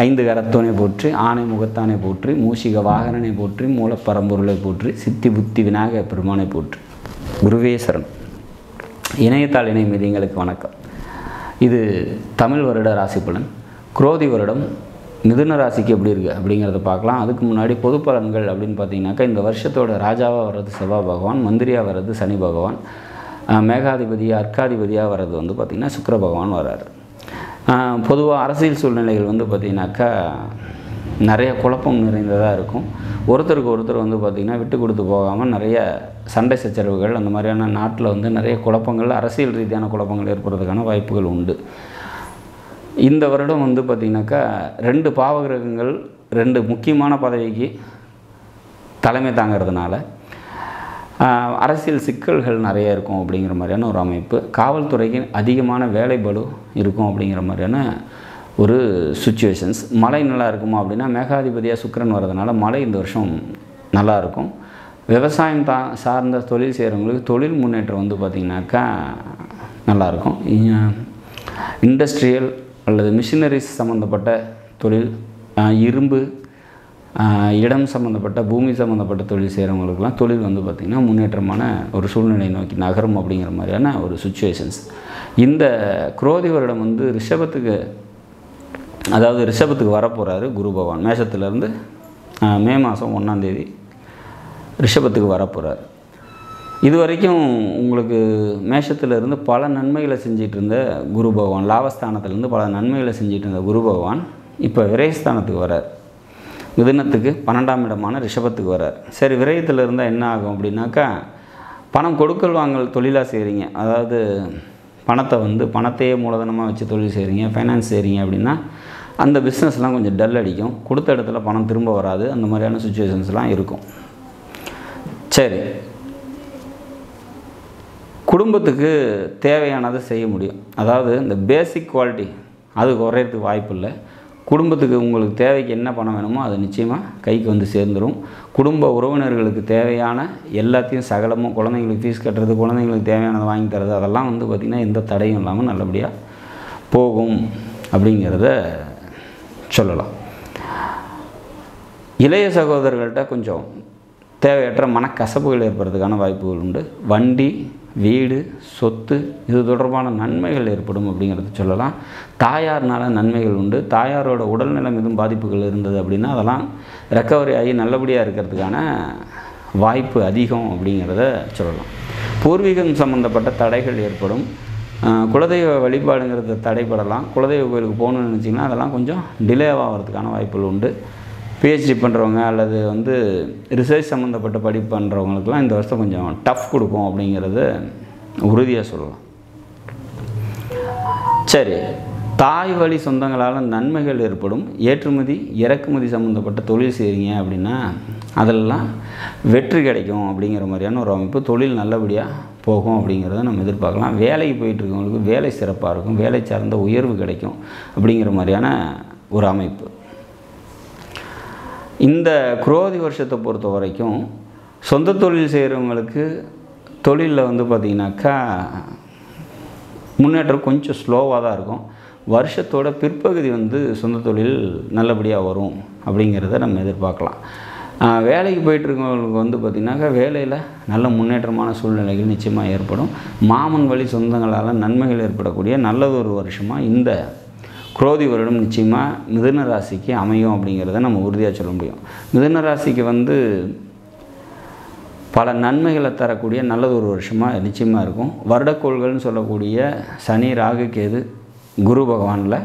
ஐந்து கரத்தோனை போற்றி, ஆனை முகத்தானை போற்றி, மூஷிக வாகனனை போற்றி, மூலப்பரம்பொருளை போற்றி, சித்தி புத்தி விநாயக பெருமானை போற்றி. குருவே சரணம். இணையத்தாள் இணை மீதிங்களுக்கு வணக்கம். இது தமிழ் வருட ராசி பலன். குரோதி வருடம் மிதுன ராசிக்கு எப்படி இருக்குது அப்படிங்கிறத பார்க்கலாம். அதுக்கு முன்னாடி பொது பலன்கள் அப்படின்னு பார்த்தீங்கன்னாக்கா, இந்த வருஷத்தோட ராஜாவாக வர்றது செவ்வாய் பகவான், மந்திரியாக வர்றது சனி பகவான், மேகாதிபதியாக அர்க்காதிபதியாக வர்றது வந்து பார்த்திங்கன்னா சுக்கிர பகவான் வர்றாரு. பொதுவாக அரசியல் சூழ்நிலைகள் வந்து பார்த்திங்கனாக்கா நிறைய குழப்பம் நிறைந்ததாக இருக்கும். ஒருத்தருக்கு ஒருத்தர் வந்து பார்த்திங்கன்னா விட்டு கொடுத்து போகாமல் நிறைய சண்டை சச்சரவுகள், அந்த மாதிரியான நாட்டில் வந்து நிறைய குழப்பங்கள், அரசியல் ரீதியான குழப்பங்கள் ஏற்படுறதுக்கான வாய்ப்புகள் உண்டு. இந்த வருடம் வந்து பார்த்திங்கனாக்கா 2 பாவகிரகங்கள் 2 முக்கியமான பதவிக்கு தலைமை தாங்கிறதுனால அரசியல் சிக்கல்கள் நிறைய இருக்கும் அப்படிங்கிற மாதிரியான ஒரு அமைப்பு. காவல்துறைக்கு அதிகமான வேலை பளு இருக்கும் அப்படிங்கிற மாதிரியான ஒரு சுச்சுவேஷன்ஸ். மழை நல்லா இருக்குமா அப்படின்னா, மேகாதிபதியாக சுக்கிரன் வர்றதுனால மழை இந்த வருஷம் நல்லாயிருக்கும். விவசாயம் சார்ந்த தொழில் செய்கிறவங்களுக்கு தொழில் முன்னேற்றம் வந்து பார்த்திங்கனாக்கா நல்லாயிருக்கும். இண்டஸ்ட்ரியல் அல்லது மிஷினரிஸ் சம்மந்தப்பட்ட தொழில், இரும்பு, இடம் சம்மந்தப்பட்ட பூமி சம்மந்தப்பட்ட தொழில் செய்கிறவங்களுக்கெல்லாம் தொழில் வந்து பார்த்திங்கன்னா முன்னேற்றமான ஒரு சூழ்நிலை நோக்கி நகரும் அப்படிங்கிற மாதிரியான ஒரு சுச்சுவேஷன்ஸ். இந்த குரோதி வருடம் வந்து ரிஷபத்துக்கு வரப்போகிறாரு குரு பகவான். மேஷத்துலேருந்து மே மாதம் 1ஆம் தேதி ரிஷபத்துக்கு வரப்போகிறார். இது வரைக்கும் உங்களுக்கு மேஷத்துலேருந்து பல நன்மைகளை செஞ்சிகிட்டு இருந்த குரு பகவான், லாபஸ்தானத்துலேருந்து பல நன்மைகளை செஞ்சிகிட்டு இருந்த குரு பகவான் இப்போ விரயஸ்தானத்துக்கு வரார். மிதுனத்துக்கு 12ஆம் இடமான ரிஷபத்துக்கு வரார். சரி, விரயத்தில் இருந்தால் என்ன ஆகும் அப்படின்னாக்கா, பணம் கொடுக்கல் வாங்கல் தொழிலாக செய்கிறீங்க, அதாவது பணத்தையே மூலதனமாக வச்சு தொழில் செய்கிறீங்க, ஃபைனான்ஸ் செய்கிறீங்க அப்படின்னா அந்த பிஸ்னஸ்லாம் கொஞ்சம் டல் அடிக்கும். கொடுத்த இடத்துல பணம் திரும்ப வராது. அந்த மாதிரியான சுச்சுவேஷன்ஸ்லாம் இருக்கும். சரி, குடும்பத்துக்கு தேவையானதை செய்ய முடியும். அதாவது இந்த பேசிக் குவாலிட்டி அது குறையிறதுக்கு வாய்ப்பு இல்லை. குடும்பத்துக்கு உங்களுக்கு தேவைக்கு என்ன பணம் வேணுமோ அது நிச்சயமாக கைக்கு வந்து சேர்ந்துடும். குடும்ப உறவினர்களுக்கு தேவையான எல்லாத்தையும் சகலமும், குழந்தைங்களுக்கு ஃபீஸ் கட்டுறது, குழந்தைங்களுக்கு தேவையானதை வாங்கி தரது, அதெல்லாம் வந்து பார்த்திங்கன்னா எந்த தடையும் இல்லாமல் நல்லபடியாக போகும் அப்படிங்கிறத சொல்லலாம். இளைய சகோதரர்கள்ட்ட கொஞ்சம் தேவையற்ற மனக்கசப்புகள் ஏற்படுறதுக்கான வாய்ப்புகள் உண்டு. வண்டி, வீடு, சொத்து இது தொடர்பான நன்மைகள் ஏற்படும் அப்படிங்கிறத சொல்லலாம். தாயார்னால நன்மைகள் உண்டு. தாயாரோட உடல்நலம் எதுவும் பாதிப்புகள் இருந்தது அப்படின்னா அதெல்லாம் ரெக்கவரி ஆகி நல்லபடியாக இருக்கிறதுக்கான வாய்ப்பு அதிகம் அப்படிங்கிறத சொல்லலாம். பூர்வீகம் சம்மந்தப்பட்ட தடைகள் ஏற்படும். குலதெய்வ வழிபாடுங்கிறது தடைப்படலாம். குலதெய்வ கோயிலுக்கு போகணுன்னு நினச்சிங்கன்னா அதெல்லாம் கொஞ்சம் டிலே ஆகிறதுக்கான வாய்ப்புகள் உண்டு. பிஹெச்டி பண்ணுறவங்க அல்லது வந்து ரிசர்ச் சம்மந்தப்பட்ட படிப்பு பண்ணுறவங்களுக்குலாம் இந்த வருஷம் கொஞ்சம் டஃப் கொடுக்கும் அப்படிங்கிறது உறுதியாக சொல்லலாம். சரி, தாய் வழி சொந்தங்களால் நன்மைகள் ஏற்படும். ஏற்றுமதி இறக்குமதி சம்மந்தப்பட்ட தொழில் செய்கிறீங்க அப்படின்னா அதெல்லாம் வெற்றி கிடைக்கும் அப்படிங்கிற மாதிரியான ஒரு அமைப்பு. தொழில் நல்லபடியாக போகும் அப்படிங்கிறத நம்ம எதிர்பார்க்கலாம். வேலைக்கு போயிட்டுருக்கவங்களுக்கு வேலை சிறப்பாக இருக்கும். வேலை சார்ந்த உயர்வு கிடைக்கும் அப்படிங்கிற மாதிரியான ஒரு அமைப்பு. இந்த குரோதி வருஷத்தை பொறுத்த வரைக்கும் சொந்த தொழில் செய்கிறவங்களுக்கு தொழிலில் வந்து பார்த்திங்கனாக்கா முன்னேற்றம் கொஞ்சம் ஸ்லோவாக தான் இருக்கும். வருஷத்தோட பிற்பகுதி வந்து சொந்த தொழில் நல்லபடியாக வரும் அப்படிங்கிறத நம்ம எதிர்பார்க்கலாம். வேலைக்கு போயிட்டுருக்கவங்களுக்கு வந்து பார்த்திங்கனாக்கா வேலையில் நல்ல முன்னேற்றமான சூழ்நிலைகள் நிச்சயமாக ஏற்படும். மாமன் வழி சொந்தங்களால் நன்மைகள் ஏற்படக்கூடிய நல்லதொரு வருஷமாக இந்த குரோதி வருடம் நிச்சயமாக மிதுன ராசிக்கு அமையும் அப்படிங்கிறத நம்ம உறுதியாக சொல்ல முடியும். மிதுன ராசிக்கு வந்து பல நன்மைகளை தரக்கூடிய நல்லது ஒரு வருஷமாக நிச்சயமாக இருக்கும். வருடக்கோள்கள்னு சொல்லக்கூடிய சனி, ராகு, கேது, குரு பகவானில்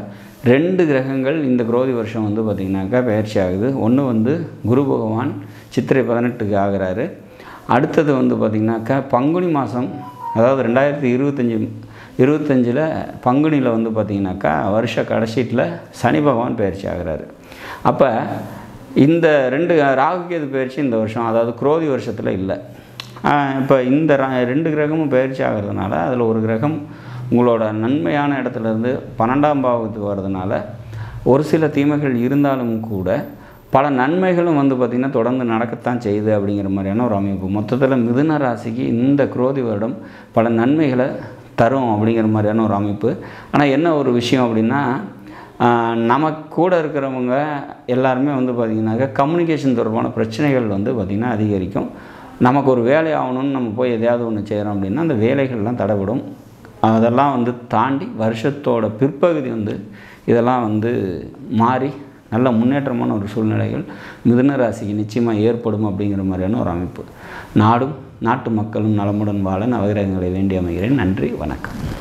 2 கிரகங்கள் இந்த குரோதி வருஷம் வந்து பார்த்திங்கனாக்கா பயிற்சி ஆகுது. ஒன்று வந்து குரு பகவான் சித்திரை 18க்கு ஆகிறாரு. அடுத்தது வந்து பார்த்திங்கனாக்கா பங்குனி மாதம், அதாவது 2025 பங்குனியில் வந்து பார்த்திங்கனாக்கா வருஷ கடைசீட்டில் சனி பகவான் பயிற்சி ஆகிறாரு. அப்போ இந்த 2 ராகு கேது பயிற்சி இந்த வருஷம், அதாவது குரோதி வருஷத்தில் இல்லை. இப்போ இந்த 2 கிரகமும் பயிற்சி ஆகிறதுனால அதில் ஒரு கிரகம் உங்களோட நன்மையான இடத்துலேருந்து 12ஆம் பாவத்துக்கு வர்றதுனால ஒரு சில தீமைகள் இருந்தாலும் கூட பல நன்மைகளும் வந்து பார்த்திங்கன்னா தொடர்ந்து நடக்கத்தான் செய்யுது அப்படிங்கிற மாதிரியான ஒரு அமைப்பு. மொத்தத்தில் மிதுன ராசிக்கு இந்த குரோதி வருடம் பல நன்மைகளை தரும் அப்படிங்கிற மாதிரியான ஒரு அமைப்பு. ஆனால் என்ன ஒரு விஷயம் அப்படின்னா, நமக்கு கூட இருக்கிறவங்க எல்லாருமே வந்து பார்த்திங்கனாக்கா கம்யூனிகேஷன் தொடர்பான பிரச்சனைகள் வந்து பார்த்திங்கன்னா அதிகரிக்கும். நமக்கு ஒரு வேலை ஆகணும்னு நம்ம போய் எதையாவது ஒன்று செய்கிறோம் அப்படின்னா அந்த வேலைகள்லாம் தடைபடும். அதெல்லாம் வந்து தாண்டி வருஷத்தோட பிற்பகுதி வந்து இதெல்லாம் வந்து மாறி நல்ல முன்னேற்றமான ஒரு சூழ்நிலைகள் மிதுன ராசிக்கு நிச்சயமாக ஏற்படும் அப்படிங்கிற மாதிரியான ஒரு அமைப்பு. நாடும் நாட்டு மக்களும் நலமுடன் வாழ நவகிரகங்களை வேண்டி அமைகிறேன். நன்றி, வணக்கம்.